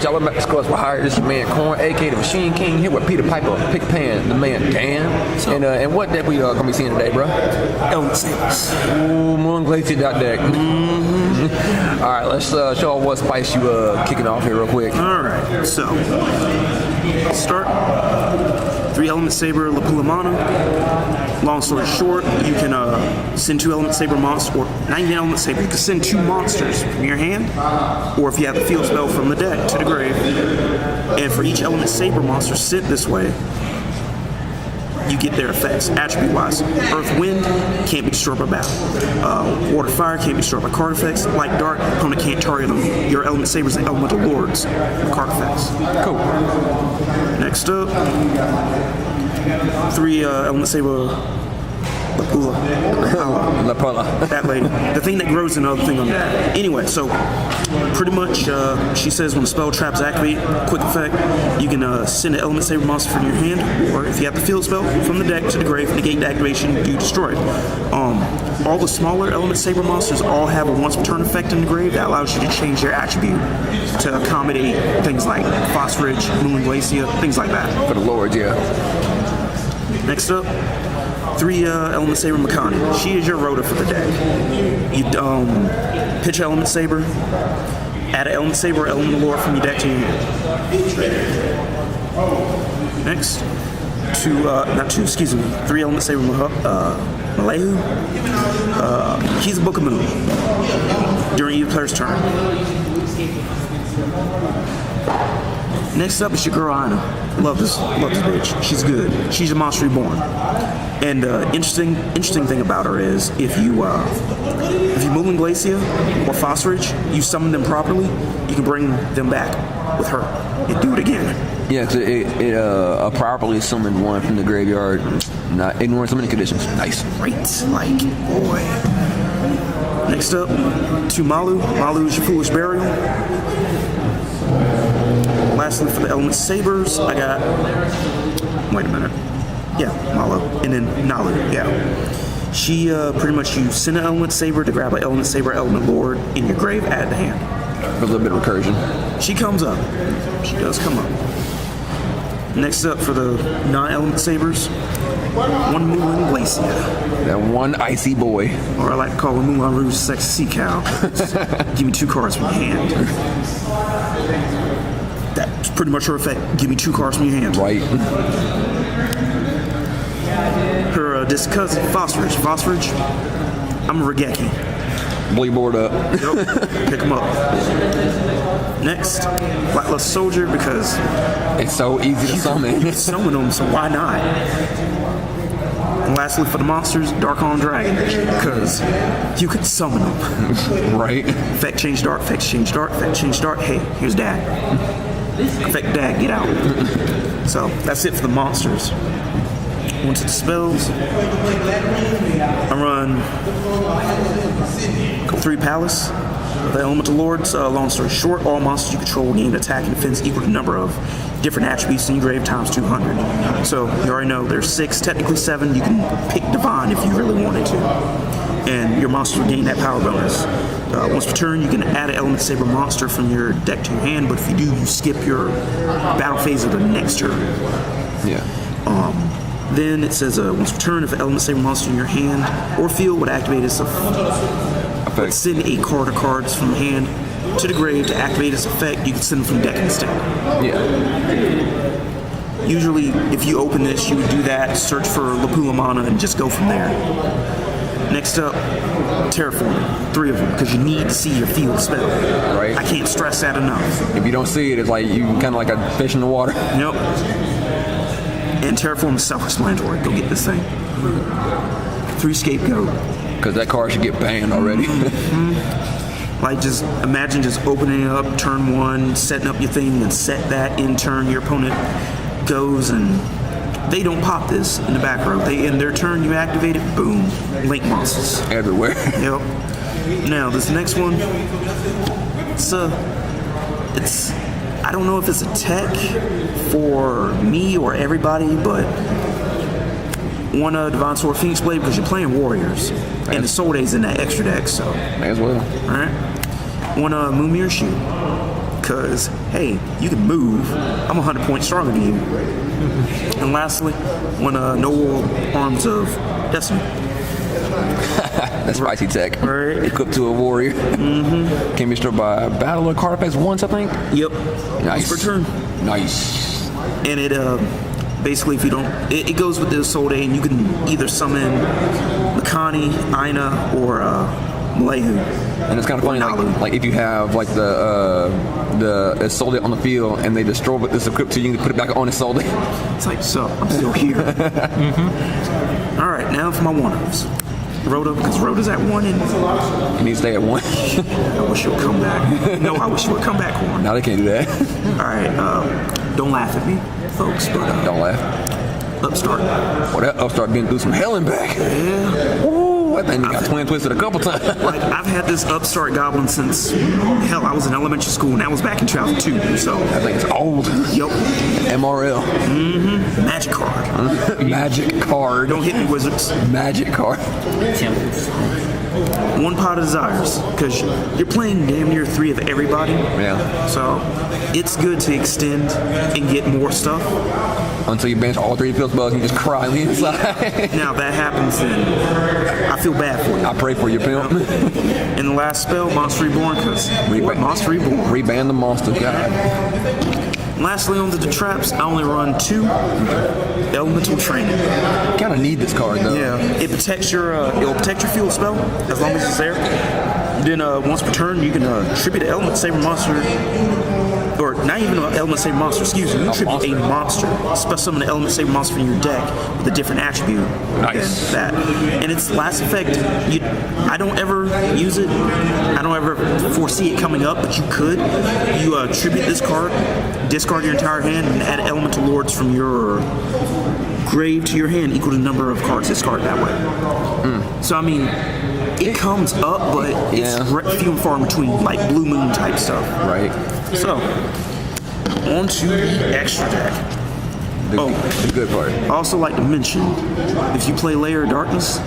y'all? Welcome back to Scrubs4Hire. This is your man Corn, aka the Machine King, here with Peter Piper, Pick Pan, the man Dan. And what deck we gonna be seeing today, bro? Elemensabers. Ooh, Moon Glacier deck. All right, let's show off what spice you kicking off here real quick. All right, so start. 3 Elementsaber Lapula Mana. Long story short, you can send 2 Elementsaber monsters, or 90 Elementsaber. You can send 2 monsters from your hand, or if you have the field spell from the deck to the grave. And for each Elementsaber monster sent this way, you get their effects, attribute-wise. Earth, Wind can't be destroyed by battle. Water, Fire can't be destroyed by card effects. Light, Dark, opponent can't target them. Your Elemensabers and Elemental Lords with card effects. Cool. Next up, 3 Elementsaber Lapula. That lady. The thing that grows another thing on that. Anyway, so pretty much she says when the spell traps activate, quick effect, you can send an Elementsaber monster from your hand, or if you have the field spell, from the deck to the grave, negate the activation, you destroy it. All the smaller Elementsaber monsters all have a once per turn effect in the grave that allows you to change their attribute to accommodate things like Phosphorage, Moon Glacier, things like that. For the Lords, yeah. Next up, 3 Elementsaber Makani. She is your rota for the deck. You pitch Elementsaber, add an Elementsaber or Elemental Lord from your deck to your hand. Next, 3 Elementsaber Malehu. He's a Book of Moon during each player's turn. Next up is your girl Ana. Love this bitch. She's good. She's a monster reborn. And interesting thing about her is if you Moon Glacier or Phosphorage, you summon them properly, you can bring them back with her and do it again. Yeah, cause it properly summoned one from the graveyard, not ignoring summoning conditions. Nice. Great, like boy. Next up, 2 Malu. Malu is your Foolish Burial. Lastly, for the Elemensabers, I got. Wait a minute. Yeah, Malu. And then Nalu, yeah. She, pretty much, you send an Elementsaber to grab an Elementsaber Element Lord in your grave, add the hand. A little bit of recursion. She comes up. She does come up. Next up for the non-Elemensabers, 1 Moulin Glacier. That one icy boy. Or I like to call her Moulin Rouge Sexy Sea Cow. Give me 2 cards from your hand. That's pretty much her effect. Give me 2 cards from your hand. Right. Her disc cousin, Phosphorage. Phosphorage, I'm a Regeki. Bleed board up. Yep. Pick him up. Next, Blacklist Soldier, because it's so easy to summon. You can summon them, so why not? And lastly, for the monsters, Dark-On Dragon, because you could summon them. Right. Effect change dark, effect change dark, effect change dark. Hey, here's Dag. Effect Dag, get out. So that's it for the monsters. Onto the spells, I run 3 Palace. The Elemental Lords, long story short, all monsters you control gain attack and defense equal to the number of different attributes in your grave times 200. So you already know there's 6, technically 7. You can pick Divine if you really wanted to. And your monster will gain that power bonus. Once per turn, you can add an Elementsaber monster from your deck to your hand, but if you do, you skip your battle phase of the next turn. Yeah. Then it says once per turn, if an Elementsaber monster in your hand or field would activate its effect, send a card or cards from hand to the grave to activate its effect. You can send them from the deck instead. Yeah. Usually, if you open this, you would do that, search for Lapula Mana, and just go from there. Next up, Terraforming. 3 of them, because you need to see your field spell. Right. I can't stress that enough. If you don't see it, it's like you kind of like a fish in the water. Yep. And Terraform is self-explanatory. Go get this thing. 3 Scapegoat. Because that card should get banned already. Like, just imagine just opening it up, turn 1, setting up your thing, and set that in turn. Your opponent goes, and they don't pop this in the back row. They end their turn, you activate it, boom, link monsters. Everywhere. Yep. Now, this next one, it's I don't know if it's a tech for me or everybody, but one Divine Sword Phoenix Blade, because you're playing Warriors, and the Soul Days in that extra deck, so. May as well. Alright. One Mumir Shoe, because, hey, you can move. I'm 100 points stronger than you. And lastly, one no arms of destiny. That's spicy tech. Right. Equipped to a warrior. Can be struck by battle or card effects once, I think. Yep. Nice. Once per turn. Nice. And it basically, if you don't, it goes with the Isolde, and you can either summon Makani, Aina, or Malehu. And it's kind of funny, like if you have like the Isolde on the field and they destroy what this equipped to, you can put it back on Isolde. It's like, so I'm still here. All right, now for my one-ups. Rhoda, because Rhoda's at 1 and You need to stay at 1. I wish she would come back. No, I wish she would come back on. Now they can't do that. All right, don't laugh at me, folks, but Don't laugh. Upstart. Well, that Upstart been through some hell and back. Yeah. Ooh, I think they got twin twisted a couple times. Like, I've had this Upstart Goblin since, hell, I was in elementary school, and that was back in 2002, so. I think it's old. Yup. MRL. Magic card. Magic card. Don't hit me, wizards. Magic card. One pot of desires, because you're playing damn near 3 of everybody. Yeah. So it's good to extend and get more stuff. Until you bench all 3 field spells and you just cry on the inside. Now if that happens, then I feel bad for you. I pray for you, pimp. And the last spell, Monster Reborn, because Monster Reborn. Reban the monster god. Lastly, on the traps, I only run 2 Elemental Training. Kind of need this card though. Yeah, it protects your it'll protect your field spell as long as it's there. Then once per turn, you can tribute an Elementsaber monster, or not even an Elementsaber monster. Excuse me, you tribute a monster. Special summon an Elementsaber monster from your deck with a different attribute Nice. than that. And its last effect, I don't ever use it. I don't ever foresee it coming up, but you could. You tribute this card, discard your entire hand, and add Elemental Lords from your grave to your hand equal to the number of cards discarded that way. So I mean, it comes up, but it's few and far in between, like Blue Moon type stuff. Right. So, on to the extra deck. The good part. I also like to mention, if you play Layer of Darkness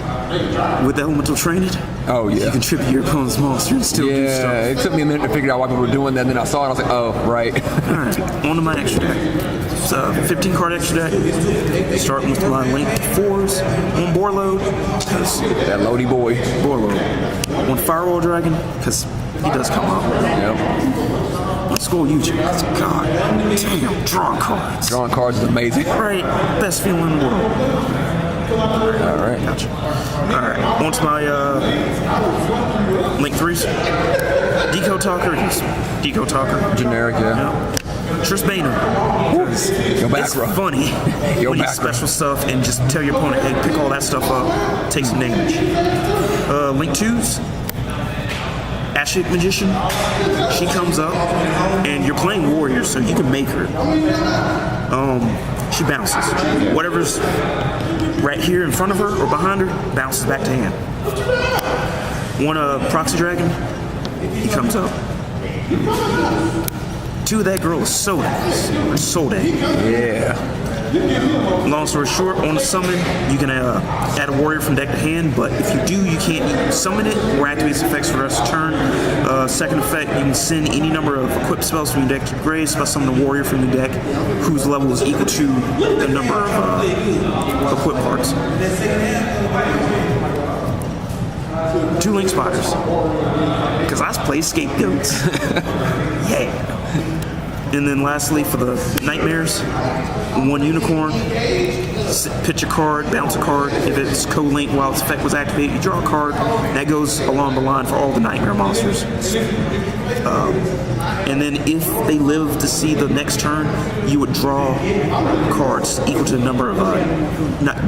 with Elemental Training, Oh yeah. you can tribute your opponent's monster and still do stuff. Yeah, it took me a minute to figure out why people were doing that. And then I saw it, I was like, oh, right. Alright, on to my extra deck. It's a 15 card extra deck. Starting with my link 4s, one Borload, because That loady boy. Borload. One Firewall Dragon, because he does come up. Yep. One Skull Yuji, because god damn, drawing cards. Drawing cards is amazing. Right, best feeling in the world. Alright. Gotcha. Alright, on to my link 3s. Deco Talker, just Deco Talker. Generic, yeah. Yeah. Trisbana. Go back, It's bro. funny Yo, when you back, special stuff and just tell your opponent, hey, pick all that stuff up, take some damage. Link 2s. Ashik Magician. She comes up, and you're playing Warrior, so you can make her. She bounces. Whatever's right here in front of her or behind her bounces back to hand. One Proxy Dragon. He comes up. 2 of that girl is Solde. Yeah. Long story short, on a summon, you can add a warrior from deck to hand, but if you do, you can't summon it or activate its effects for the rest of the turn. Second effect, you can send any number of equipped spells from your deck to your grave, special summon a warrior from your deck whose level is equal to the number of equipped cards. 2 Link Spiders. Because I play Scapegoats. Yeah. And then lastly, for the Nightmares, 1 Unicorn, pitch a card, bounce a card. If it's co-link while its effect was activated, you draw a card. That goes along the line for all the Nightmare monsters. And then if they live to see the next turn, you would draw cards equal to the number of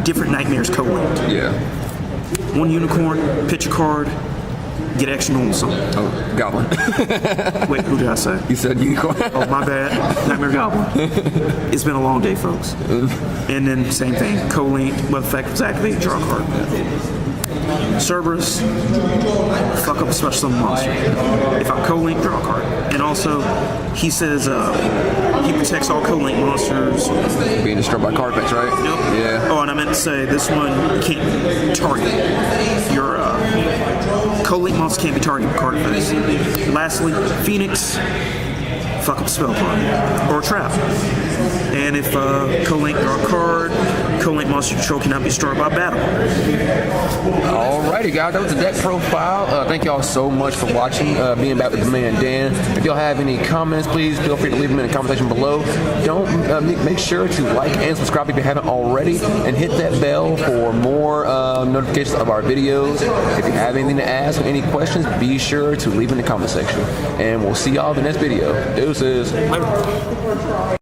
different Nightmares co-linked. Yeah. 1 Unicorn, pitch a card, get action on something. Oh, Goblin. Wait, who did I say? You said unicorn. Oh, my bad. Nightmare Goblin. It's been a long day, folks. And then same thing. Co-link, what effect was activated, draw a card. Cerberus, fuck up a special summon monster. If I'm co-link, draw a card. And also, he says he protects all co-link monsters. Being destroyed by card effects, right? Nope. Yeah. Oh, and I meant to say this one can't target. Your co-link monster can't be targeted with card effects. Lastly, Phoenix. fuck up spell part or a trap. And if co-link draw a card, co-link monster control cannot be destroyed by battle. Alrighty, guys, that was the deck profile. Thank y'all so much for watching. Being back with the man Dan. If y'all have any comments, please feel free to leave them in the comment section below. Don't make sure to like and subscribe if you haven't already, and hit that bell for more notifications of our videos. If you have anything to ask or any questions, be sure to leave in the comment section. And we'll see y'all in the next video. Deuces. Later.